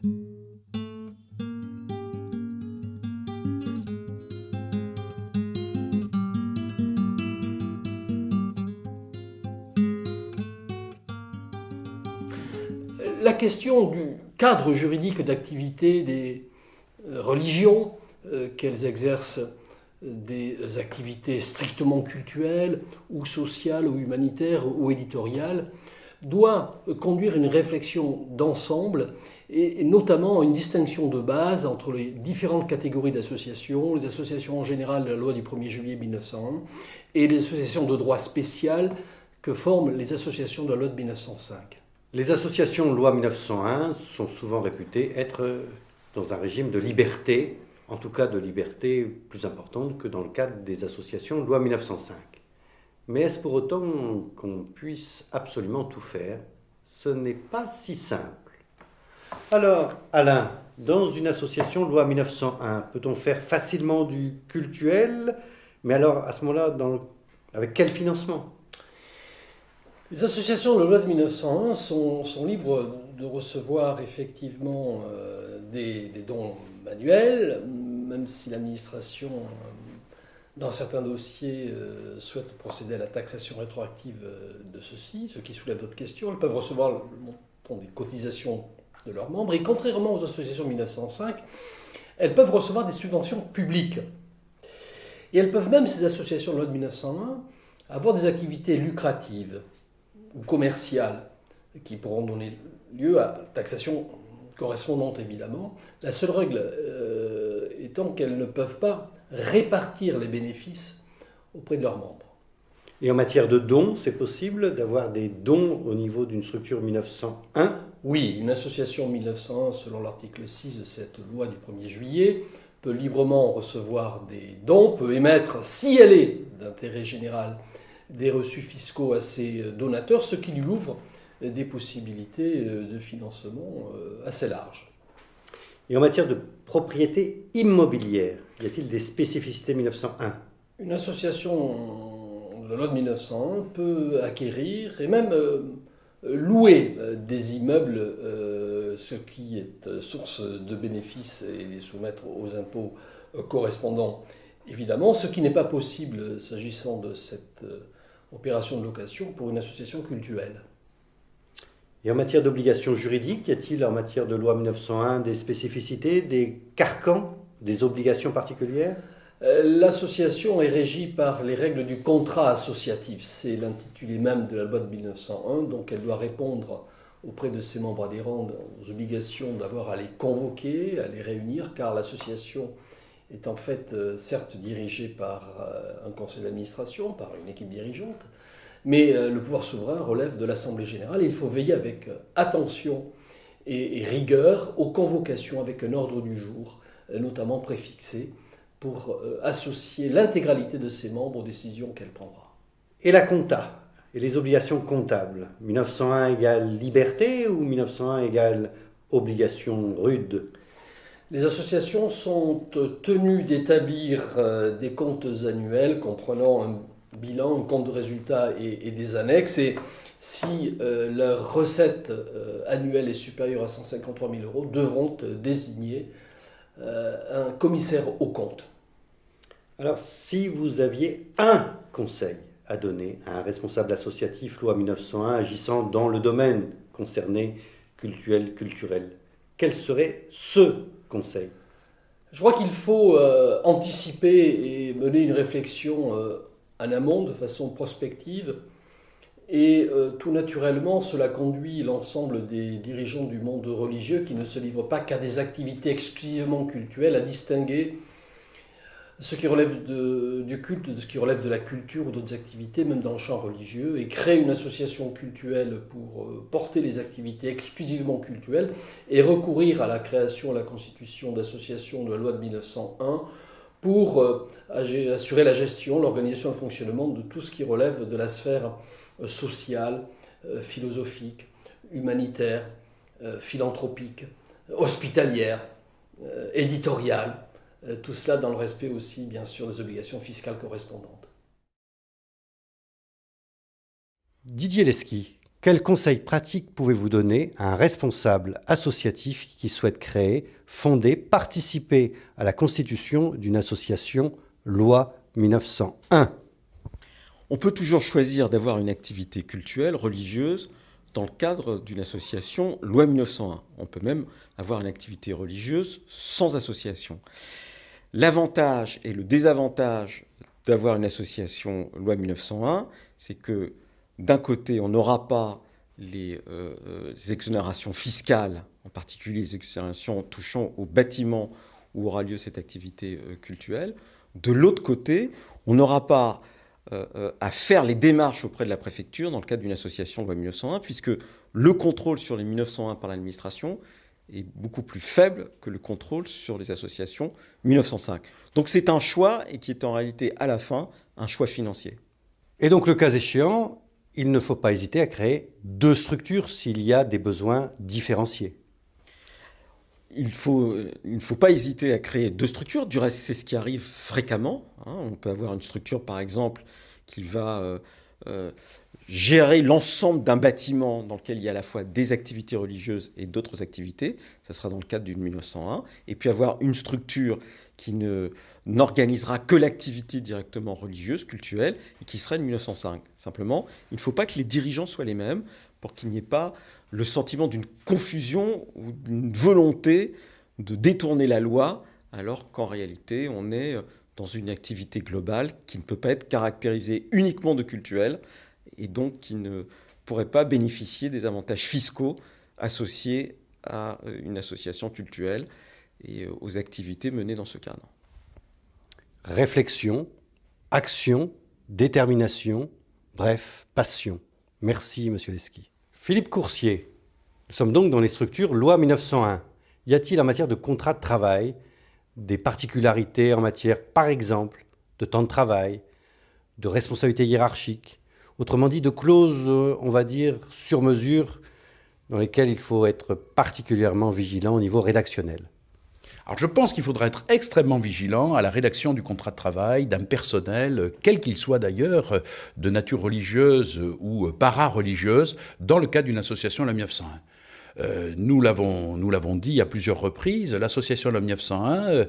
La question du cadre juridique d'activité des religions, qu'elles exercent des activités strictement cultuelles ou sociales ou humanitaires ou éditoriales, doit conduire une réflexion d'ensemble et notamment une distinction de base entre les différentes catégories d'associations, les associations en général de la loi du 1er juillet 1901 et les associations de droit spécial que forment les associations de la loi de 1905. Les associations loi 1901 sont souvent réputées être dans un régime de liberté, en tout cas de liberté plus importante que dans le cadre des associations loi 1905. Mais est-ce pour autant qu'on puisse absolument tout faire? Ce n'est pas si simple. Alors, Alain, dans une association loi 1901, peut-on faire facilement du cultuel? Mais alors, à ce moment-là, avec quel financement? Les associations de loi de 1901 sont libres de recevoir effectivement des dons manuels, même si l'administration, dans certains dossiers, souhaite procéder à la taxation rétroactive de ceux-ci, ce qui soulève d'autres questions. Elles peuvent recevoir le montant des cotisations de leurs membres, et contrairement aux associations de 1905, elles peuvent recevoir des subventions publiques. Et elles peuvent même, ces associations de loi de 1901, avoir des activités lucratives ou commerciales qui pourront donner lieu à taxation correspondante évidemment. La seule règle étant qu'elles ne peuvent pas répartir les bénéfices auprès de leurs membres. Et en matière de dons, c'est possible d'avoir des dons au niveau d'une structure 1901? Oui, une association 1901, selon l'article 6 de cette loi du 1er juillet, peut librement recevoir des dons, peut émettre, si elle est d'intérêt général, des reçus fiscaux à ses donateurs, ce qui lui ouvre des possibilités de financement assez larges. Et en matière de propriété immobilière, y a-t-il des spécificités 1901? Une association de la loi de 1901 peut acquérir et même louer des immeubles, ce qui est source de bénéfices, et les soumettre aux impôts correspondants, évidemment, ce qui n'est pas possible s'agissant de cette opération de location pour une association cultuelle. Et en matière d'obligations juridiques, y a-t-il en matière de loi 1901 des spécificités, des carcans, des obligations particulières? L'association est régie par les règles du contrat associatif. C'est l'intitulé même de la loi de 1901, donc elle doit répondre auprès de ses membres adhérents aux obligations d'avoir à les convoquer, à les réunir, car l'association est en fait certes dirigée par un conseil d'administration, par une équipe dirigeante, mais le pouvoir souverain relève de l'Assemblée générale et il faut veiller avec attention et rigueur aux convocations avec un ordre du jour, notamment préfixé, pour associer l'intégralité de ses membres aux décisions qu'elle prendra. Et la compta, et les obligations comptables, 1901 égale liberté ou 1901 égale obligation rude? Les associations sont tenues d'établir des comptes annuels comprenant un bilan, un compte de résultats et des annexes. Et si leur recette annuelle est supérieure à 153 000 €, devront désigner un commissaire aux comptes. Alors, si vous aviez un conseil à donner à un responsable associatif loi 1901 agissant dans le domaine concerné culturel, quel serait ce conseil? Je crois qu'il faut anticiper et mener une réflexion en amont de façon prospective. Et tout naturellement, cela conduit l'ensemble des dirigeants du monde religieux qui ne se livrent pas qu'à des activités exclusivement cultuelles à distinguer ce qui relève du culte de ce qui relève de la culture ou d'autres activités, même dans le champ religieux, et créer une association cultuelle pour porter les activités exclusivement cultuelles et recourir à la création, à la constitution d'associations de la loi de 1901 pour assurer la gestion, l'organisation et le fonctionnement de tout ce qui relève de la sphère sociale, philosophique, humanitaire, philanthropique, hospitalière, éditoriale. Tout cela dans le respect aussi, bien sûr, des obligations fiscales correspondantes. Didier Lesky, Quels conseils pratiques pouvez-vous donner à un responsable associatif qui souhaite créer, fonder, participer à la constitution d'une association loi 1901 ? On peut toujours choisir d'avoir une activité cultuelle, religieuse, dans le cadre d'une association loi 1901. On peut même avoir une activité religieuse sans association. L'avantage et le désavantage d'avoir une association loi 1901, c'est que d'un côté, on n'aura pas les exonérations fiscales, en particulier les exonérations touchant au bâtiment où aura lieu cette activité cultuelle. De l'autre côté, on n'aura pas à faire les démarches auprès de la préfecture dans le cadre d'une association loi 1901, puisque le contrôle sur les 1901 par l'administration est beaucoup plus faible que le contrôle sur les associations 1905. Donc c'est un choix et qui est en réalité à la fin un choix financier. Et donc le cas échéant, il ne faut pas hésiter à créer 2 structures s'il y a des besoins différenciés. Il ne faut pas hésiter à créer 2 structures. Du reste, c'est ce qui arrive fréquemment. On peut avoir une structure, par exemple, qui va gérer l'ensemble d'un bâtiment dans lequel il y a à la fois des activités religieuses et d'autres activités. Ça sera dans le cadre d'une 1901. Et puis avoir une structure qui n'organisera que l'activité directement religieuse, culturelle, et qui sera une 1905. Simplement, il ne faut pas que les dirigeants soient les mêmes pour qu'il n'y ait pas le sentiment d'une confusion ou d'une volonté de détourner la loi, alors qu'en réalité, on est dans une activité globale qui ne peut pas être caractérisée uniquement de cultuelle et donc qui ne pourrait pas bénéficier des avantages fiscaux associés à une association cultuelle et aux activités menées dans ce cadre. Réflexion, action, détermination, bref, passion. Merci, Monsieur Lesky. Philippe Coursier, nous sommes donc dans les structures loi 1901. Y a-t-il en matière de contrat de travail des particularités en matière, par exemple, de temps de travail, de responsabilité hiérarchique, autrement dit de clauses, on va dire, sur mesure, dans lesquelles il faut être particulièrement vigilant au niveau rédactionnel? Alors je pense qu'il faudra être extrêmement vigilant à la rédaction du contrat de travail d'un personnel, quel qu'il soit d'ailleurs, de nature religieuse ou para-religieuse, dans le cadre d'une association la 1901. Nous l'avons dit à plusieurs reprises, l'association LOM 1901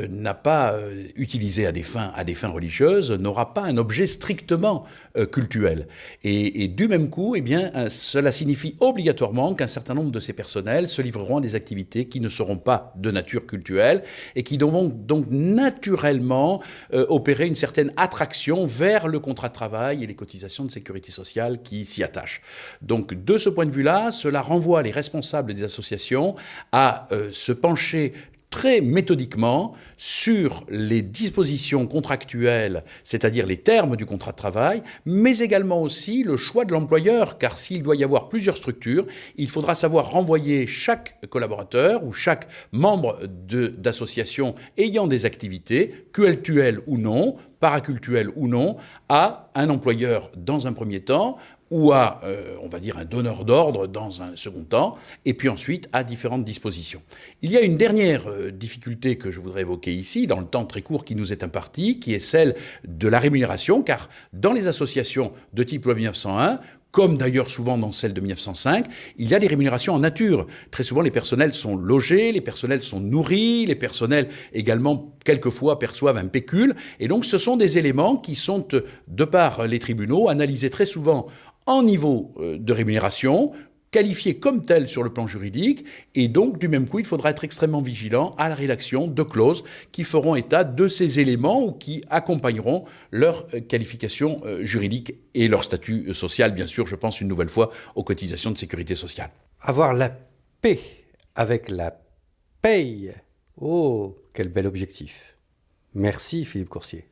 n'a pas utilisé à des fins religieuses, n'aura pas un objet strictement cultuel. Et du même coup, eh bien, cela signifie obligatoirement qu'un certain nombre de ces personnels se livreront à des activités qui ne seront pas de nature cultuelle et qui devront donc naturellement opérer une certaine attraction vers le contrat de travail et les cotisations de sécurité sociale qui s'y attachent. Donc de ce point de vue-là, cela renvoie les responsables des associations à se pencher très méthodiquement sur les dispositions contractuelles, c'est-à-dire les termes du contrat de travail, mais également aussi le choix de l'employeur, car s'il doit y avoir plusieurs structures, il faudra savoir renvoyer chaque collaborateur ou chaque membre d'association ayant des activités, cultuelles ou non, paracultuelles ou non, à un employeur dans un premier temps, ou à, on va dire, un donneur d'ordre dans un second temps, et puis ensuite à différentes dispositions. Il y a une dernière difficulté que je voudrais évoquer ici, dans le temps très court qui nous est imparti, qui est celle de la rémunération, car dans les associations de type loi 1901, comme d'ailleurs souvent dans celle de 1905, il y a des rémunérations en nature. Très souvent, les personnels sont logés, les personnels sont nourris, les personnels également, quelquefois, perçoivent un pécule. Et donc, ce sont des éléments qui sont, de par les tribunaux, analysés très souvent en niveau de rémunération, qualifiés comme tels sur le plan juridique, et donc du même coup, il faudra être extrêmement vigilant à la rédaction de clauses qui feront état de ces éléments ou qui accompagneront leur qualification juridique et leur statut social, bien sûr, je pense une nouvelle fois aux cotisations de sécurité sociale. Avoir la paix avec la paye, oh, quel bel objectif. Merci Philippe Coursier.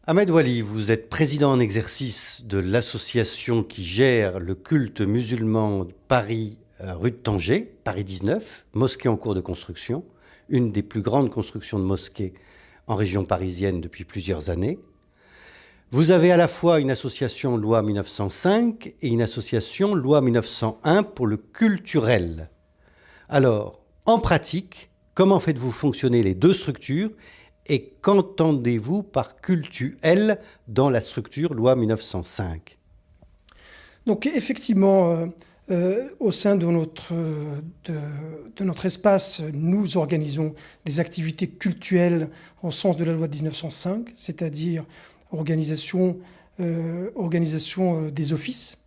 Ahmed Wali, vous êtes président en exercice de l'association qui gère le culte musulman Paris, rue de Tanger, Paris 19, mosquée en cours de construction, une des plus grandes constructions de mosquées en région parisienne depuis plusieurs années. Vous avez à la fois une association loi 1905 et une association loi 1901 pour le culturel. Alors, en pratique, comment faites-vous fonctionner les deux structures et qu'entendez-vous par cultuel dans la structure loi 1905 ? Donc effectivement, au sein de notre espace, nous organisons des activités cultuelles au sens de la loi de 1905, c'est-à-dire organisation des offices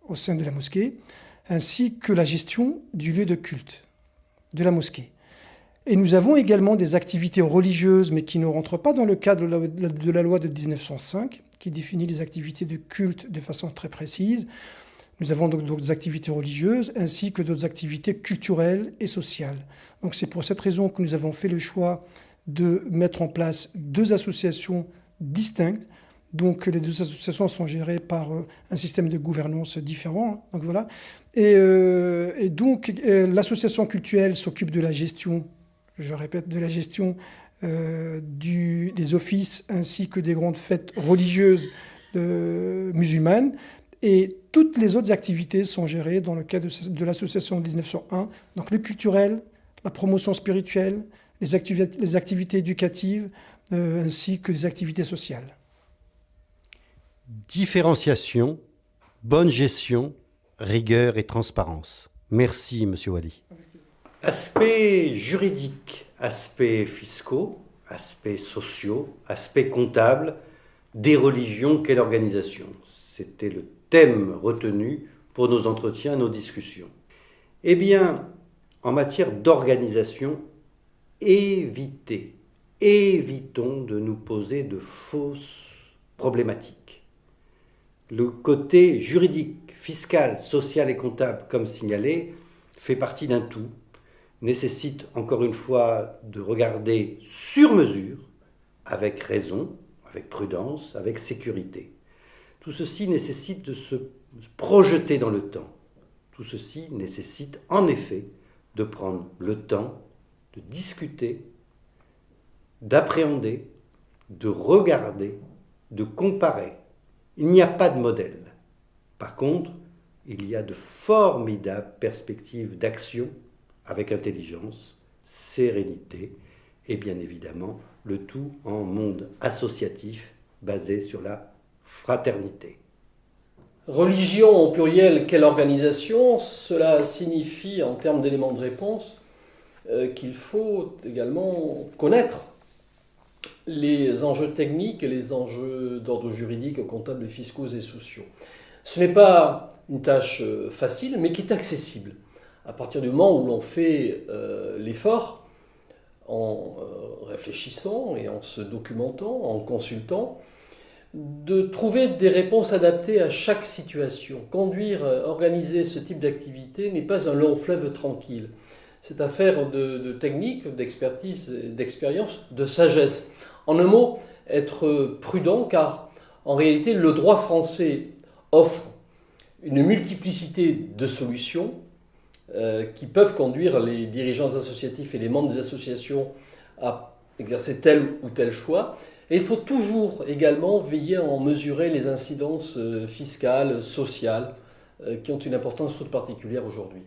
au sein de la mosquée, ainsi que la gestion du lieu de culte de la mosquée. Et nous avons également des activités religieuses, mais qui ne rentrent pas dans le cadre de la loi de 1905, qui définit les activités de culte de façon très précise. Nous avons donc d'autres activités religieuses ainsi que d'autres activités culturelles et sociales. Donc c'est pour cette raison que nous avons fait le choix de mettre en place 2 associations distinctes. Donc les 2 associations sont gérées par un système de gouvernance différent. Donc voilà. Et donc l'association cultuelle s'occupe de la gestion, je répète, de la gestion des offices ainsi que des grandes fêtes religieuses musulmanes. Et toutes les autres activités sont gérées dans le cadre de l'association 1901. Donc le culturel, la promotion spirituelle, les activités éducatives, ainsi que les activités sociales. Différenciation, bonne gestion, rigueur et transparence. Merci, Monsieur Wali. Aspects juridiques, aspects fiscaux, aspects sociaux, aspects comptables, des religions, quelle organisation? C'était le thème retenu pour nos entretiens, nos discussions. Eh bien, en matière d'organisation, évitons de nous poser de fausses problématiques. Le côté juridique, fiscal, social et comptable, comme signalé, fait partie d'un tout, nécessite encore une fois de regarder sur mesure, avec raison, avec prudence, avec sécurité. Tout ceci nécessite de se projeter dans le temps. Tout ceci nécessite en effet de prendre le temps de discuter, d'appréhender, de regarder, de comparer. Il n'y a pas de modèle. Par contre, il y a de formidables perspectives d'action avec intelligence, sérénité et bien évidemment le tout en monde associatif basé sur la fraternité. Religion au pluriel, quelle organisation? Cela signifie en termes d'éléments de réponse qu'il faut également connaître les enjeux techniques et les enjeux d'ordre juridique, comptables, fiscaux et sociaux. Ce n'est pas une tâche facile, mais qui est accessible. À partir du moment où l'on fait l'effort, en réfléchissant et en se documentant, en consultant, de trouver des réponses adaptées à chaque situation. Conduire, organiser ce type d'activité n'est pas un long fleuve tranquille. C'est affaire de technique, d'expertise, d'expérience, de sagesse. En un mot, être prudent, car en réalité, le droit français offre une multiplicité de solutions qui peuvent conduire les dirigeants associatifs et les membres des associations à exercer tel ou tel choix. Et il faut toujours également veiller à en mesurer les incidences fiscales, sociales, qui ont une importance toute particulière aujourd'hui.